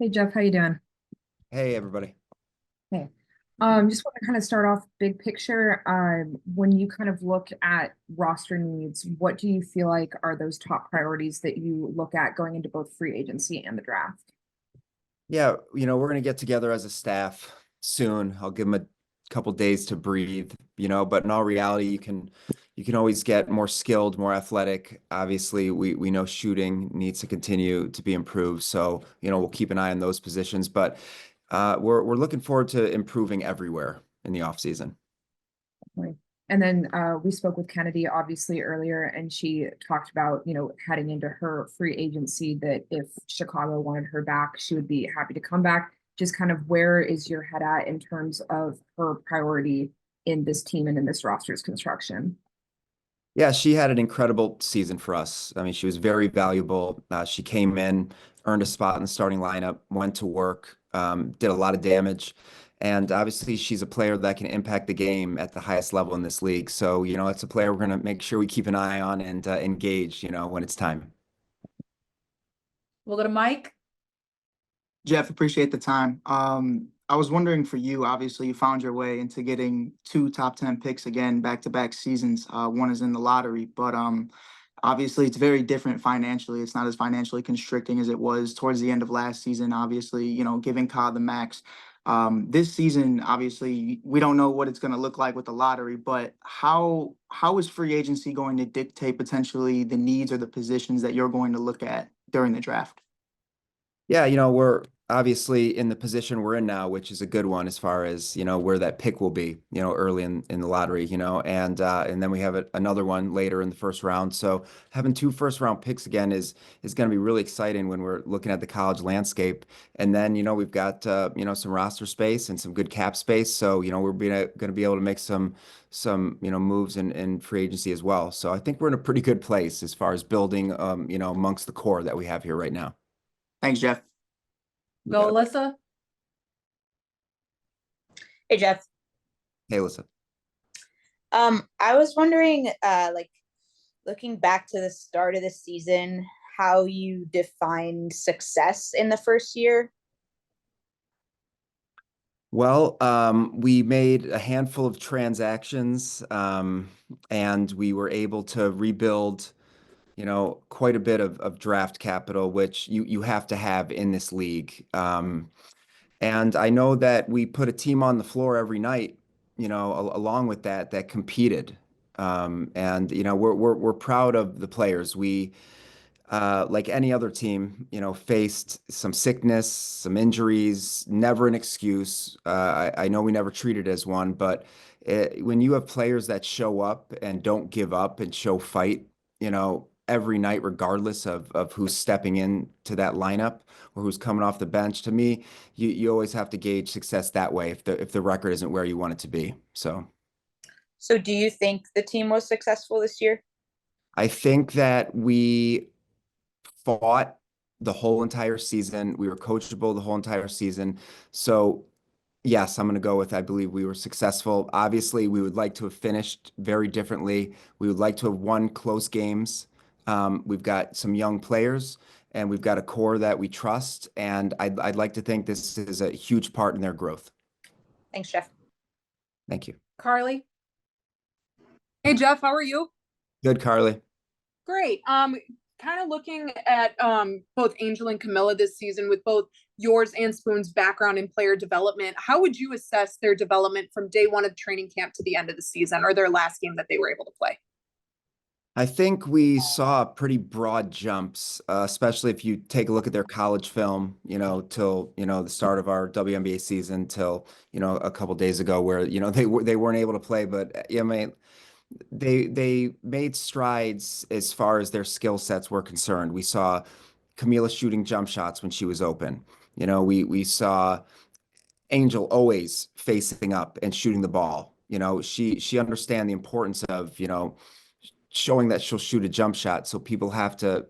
Hey Jeff, how you doing? Hey, everybody. Hey. Just want to kind of start off big picture. When you kind of look at roster needs, what do you feel like are those top priorities that you look at going into both free agency and the draft? Yeah, we're going to get together as a staff soon. I'll give them a couple days to breathe, but in all reality, you can always get more skilled, more athletic. Obviously, we know shooting needs to continue to be improved, so, we'll keep an eye on those positions, but we're looking forward to improving everywhere in the off season. Right. And then we spoke with Kennedy obviously earlier, and she talked about, heading into her free agency that if Chicago wanted her back, she would be happy to come back. Just kind of where is your head at in terms of her priority in this team and in this roster's construction? Yeah, she had an incredible season for us. I mean, she was very valuable. She came in, earned a spot in the starting lineup, went to work, did a lot of damage. And obviously, she's a player that can impact the game at the highest level in this league. So, it's a player we're going to make sure we keep an eye on and engage, when it's time. We'll go to Mike. Jeff, appreciate the time. I was wondering for you, obviously, you found your way into getting two top 10 picks again, back-to-back seasons. One is in the lottery, but obviously it's very different financially. It's not as financially constricting as it was towards the end of last season, obviously, giving Ka the max. This season, obviously, we don't know what it's going to look like with the lottery, but how is free agency going to dictate potentially the needs or the positions that you're going to look at during the draft? Yeah, we're obviously in the position we're in now, which is a good one as far as, where that pick will be, early in the lottery, and then we have another one later in the first round. So having two first round picks again is going to be really exciting when we're looking at the college landscape. And then, we've got some roster space and some good cap space. So, we're going to be able to make some moves in free agency as well. So I think we're in a pretty good place as far as building amongst the core that we have here right now. Thanks, Jeff. You Go, got it. Alyssa. Hey Jeff. Hey, listen. I was wondering, looking back to the start of the season, how you defined success in the first year. Well, we made a handful of transactions, and we were able to rebuild, quite a bit of draft capital, which you have to have in this league. And I know that we put a team on the floor every night, along with that competed. And we're proud of the players. We like any other team, faced some sickness, some injuries, never an excuse. I know we never treated it as one, but when you have players that show up and don't give up and show fight, every night, regardless of who's stepping in to that lineup or who's coming off the bench, to me, you always have to gauge success that way if the record isn't where you want it to be. So So do you think the team was successful this year? I think that we fought the whole entire season. We were coachable the whole entire season. So, yes, I'm going to go with I believe we were successful. Obviously, we would like to have finished very differently. We would like to have won close games. We've got some young players and we've got a core that we trust. And I'd like to think this is a huge part in their growth. Thanks, Jeff. Thank you. Carly. Hey Jeff, how are you? Good, Carly. Great. Kind of looking at both Angel and Camilla this season with both yours and Spoon's background in player development. How would you assess their development from day one of training camp to the end of the season or their last game that they were able to play? I think we saw pretty broad jumps, especially if you take a look at their college film, till, the start of our WNBA season till, a couple days ago where, they weren't able to play, but I mean, they made strides as far as their skill sets were concerned. We saw Camila shooting jump shots when she was open. We saw Angel always facing up and shooting the ball. She understand the importance of, showing that she'll shoot a jump shot. So people have to,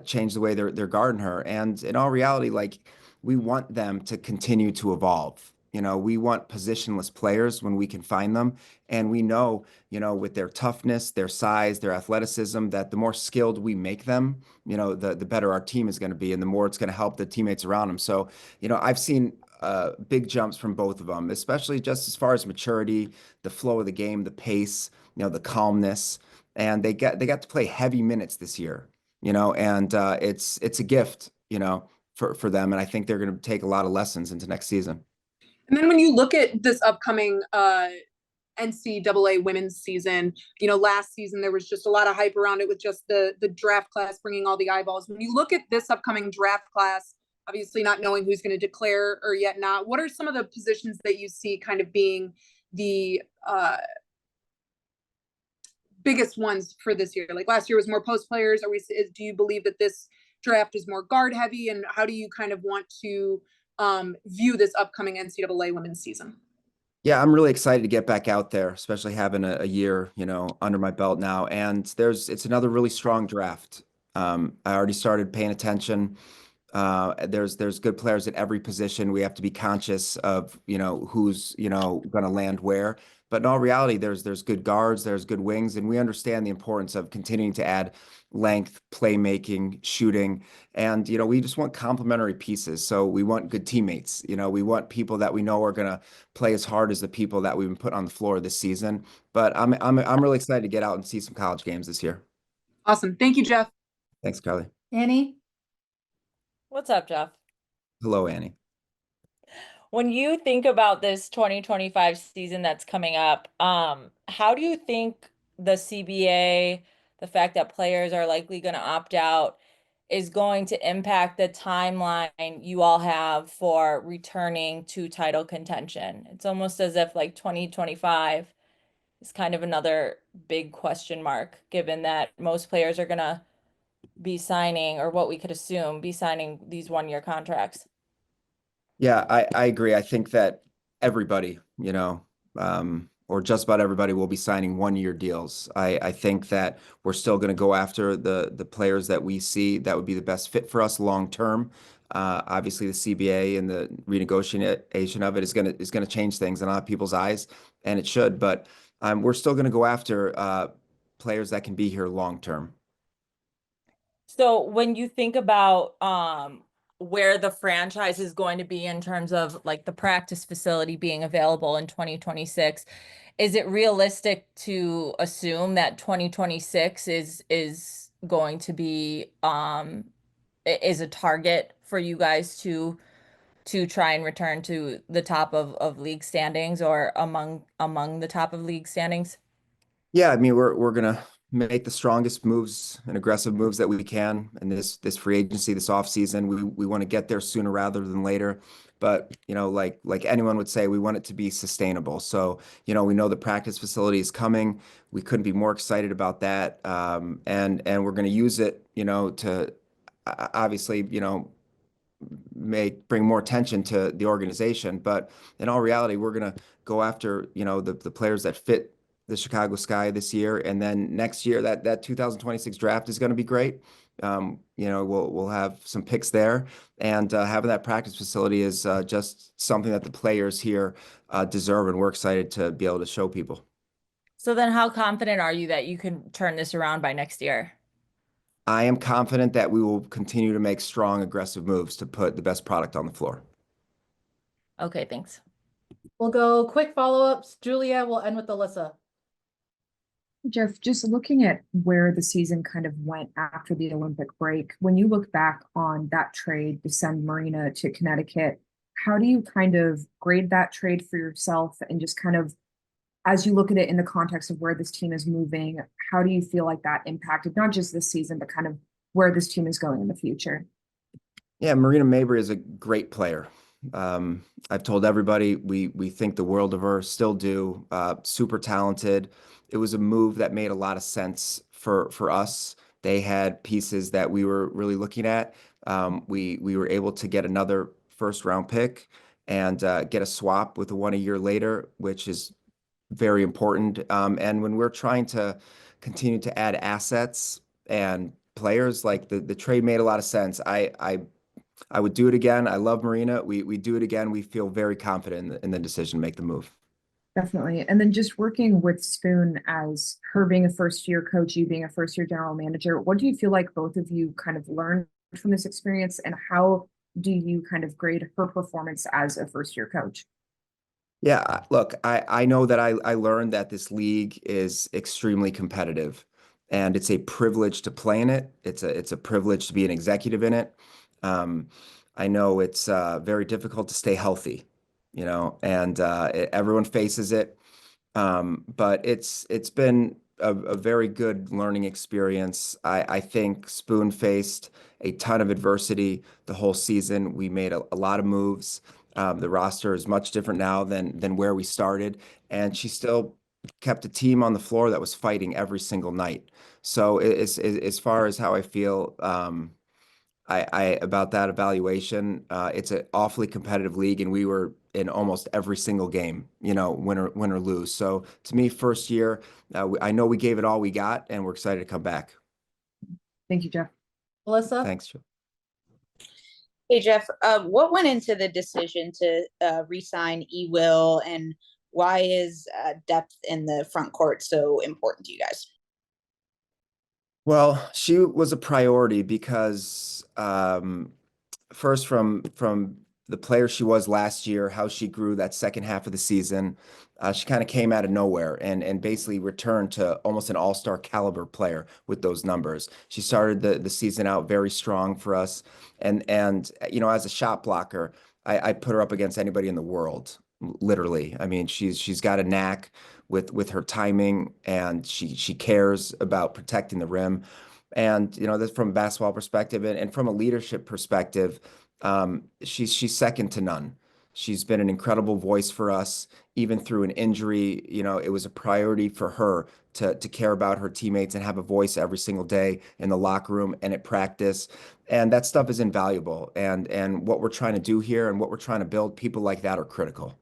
change the way they're guarding her. And in all reality, like we want them to continue to evolve. we want positionless players when we can find them. And we know, with their toughness, their size, their athleticism, that the more skilled we make them, the better our team is going to be and the more it's going to help the teammates around them. So, I've seen big jumps from both of them, especially just as far as maturity, the flow of the game, the pace, the calmness. And they got to play heavy minutes this year, and it's a gift, for them. And I think they're going to take a lot of lessons into next season. And then when you look at this upcoming NCAA women's season, last season there was just a lot of hype around it with just the draft class bringing all the eyeballs. When you look at this upcoming draft class, obviously not knowing who's going to declare or yet not, what are some of the positions that you see kind of being the biggest ones for this year? Like last year was more post players. Do you believe that this draft is more guard heavy, and how do you kind of want to view this upcoming NCAA women's season? Yeah, I'm really excited to get back out there, especially having a year, under my belt now. And it's another really strong draft. I already started paying attention. There's good players at every position. We have to be conscious of, who's, going to land where. But in all reality, there's good guards, there's good wings, and we understand the importance of continuing to add length, playmaking, shooting. And, we just want complementary pieces. So we want good teammates. We want people that we know are going to play as hard as the people that we've been put on the floor this season. But I'm really excited to get out and see some college games this year. Awesome. Thank you, Jeff. Thanks, Carly. Annie? What's up, Jeff? Hello, Annie. When you think about this 2025 season that's coming up, how do you think the CBA, the fact that players are likely going to opt out, is going to impact the timeline you all have for returning to title contention? It's almost as if like 2025 is kind of another big question mark, given that most players are going to be signing, or what we could assume, be signing these one-year contracts. Yeah, I agree. I think that everybody, or just about everybody will be signing one-year deals. I think that we're still going to go after the players that we see that would be the best fit for us long term. Obviously, the CBA and the renegotiation of it is going to change things in a lot of people's eyes, and it should. But we're still going to go after players that can be here long term. So when you think about where the franchise is going to be in terms of like the practice facility being available in 2026, is it realistic to assume that 2026 is going to be is a target for you guys to try and return to the top of league standings, or among the top of league standings? Yeah, I mean, we're gonna make the strongest moves and aggressive moves that we can in this free agency, this offseason. We want to get there sooner rather than later. But, like anyone would say, we want it to be sustainable. So, we know the practice facility is coming. We couldn't be more excited about that. And we're going to use it, to obviously, bring more attention to the organization. But in all reality, we're going to go after, the players that fit the Chicago Sky this year. And then next year, that 2026 draft is going to be great. We'll have some picks there, and having that practice facility is just something that the players here deserve, and we're excited to be able to show people. So then how confident are you that you can turn this around by next year? I am confident that we will continue to make strong, aggressive moves to put the best product on the floor. Okay, thanks. We'll go quick follow-ups. Julia, we'll end with Alyssa. Jeff, just looking at where the season kind of went after the Olympic break, when you look back on that trade to send Marina to Connecticut, how do you kind of grade that trade for yourself, and just kind of, as you look at it in the context of where this team is moving, how do you feel like that impacted not just this season, but kind of where this team is going in the future? Yeah, Marina Mabry is a great player. I've told everybody we think the world of her, still do. Super talented. It was a move that made a lot of sense for us. They had pieces that we were really looking at. We were able to get another first-round pick and get a swap with the one a year later, which is very important. And when we're trying to continue to add assets and players, like the trade made a lot of sense. I I would do it again. I love Marina. We do it again. We feel very confident in the decision to make the move. Definitely. And then just working with Spoon as her being a first year coach, you being a first year general manager, what do you feel like both of you kind of learned from this experience, and how do you kind of grade her performance as a first year coach? Yeah, look, I know that I learned that this league is extremely competitive, and it's a privilege to play in it. It's a privilege to be an executive in it. Um, I know it's very difficult to stay healthy, and everyone faces it. But it's been a very good learning experience. I think Spoon faced a ton of adversity the whole season. We made a lot of moves. The roster is much different now than where we started, and she still kept a team on the floor that was fighting every single night. So as far as how I feel, I about that evaluation, it's an awfully competitive league, and we were in almost every single game, win or lose. So to me, first year, I know we gave it all we got, and we're excited to come back. Thank you, Jeff. Melissa? Thanks, Joe. Hey Jeff, what went into the decision to re-sign E-Will, and why is depth in the front court so important to you guys? Well, she was a priority because first from the player she was last year, how she grew that second half of the season, she kind of came out of nowhere and basically returned to almost an all-star caliber player with those numbers. She started the season out very strong for us, and as a shot blocker, I put her up against anybody in the world, literally. I mean, she's got a knack with her timing, and she cares about protecting the rim. And that's from a basketball perspective, and from a leadership perspective, she's second to none. She's been an incredible voice for us, even through an injury. It was a priority for her to care about her teammates and have a voice every single day in the locker room and at practice. And that stuff is invaluable. And what we're trying to do here and what we're trying to build, people like that are critical.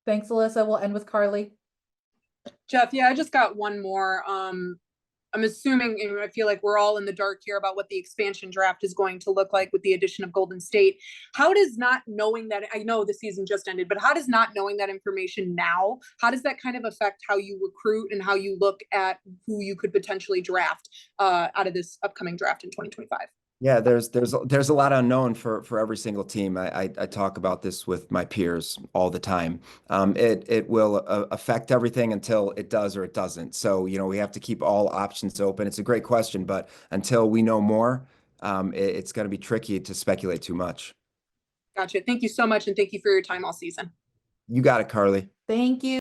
Thanks, Alyssa. We'll end with Carly. Jeff, yeah, I just got one more. I'm assuming, and I feel like we're all in the dark here about what the expansion draft is going to look like with the addition of Golden State. How does not knowing that, I know the season just ended, but how does not knowing that information now, how does that kind of affect how you recruit and how you look at who you could potentially draft out of this upcoming draft in 2025? Yeah, there's a lot unknown for every single team. I talk about this with my peers all the time. It will affect everything until it does or it doesn't. So we have to keep all options open. It's a great question, but until we know more, it's going to be tricky to speculate too much. Gotcha. Thank you so much, and thank you for your time all season. You got it, Carly. Thank you.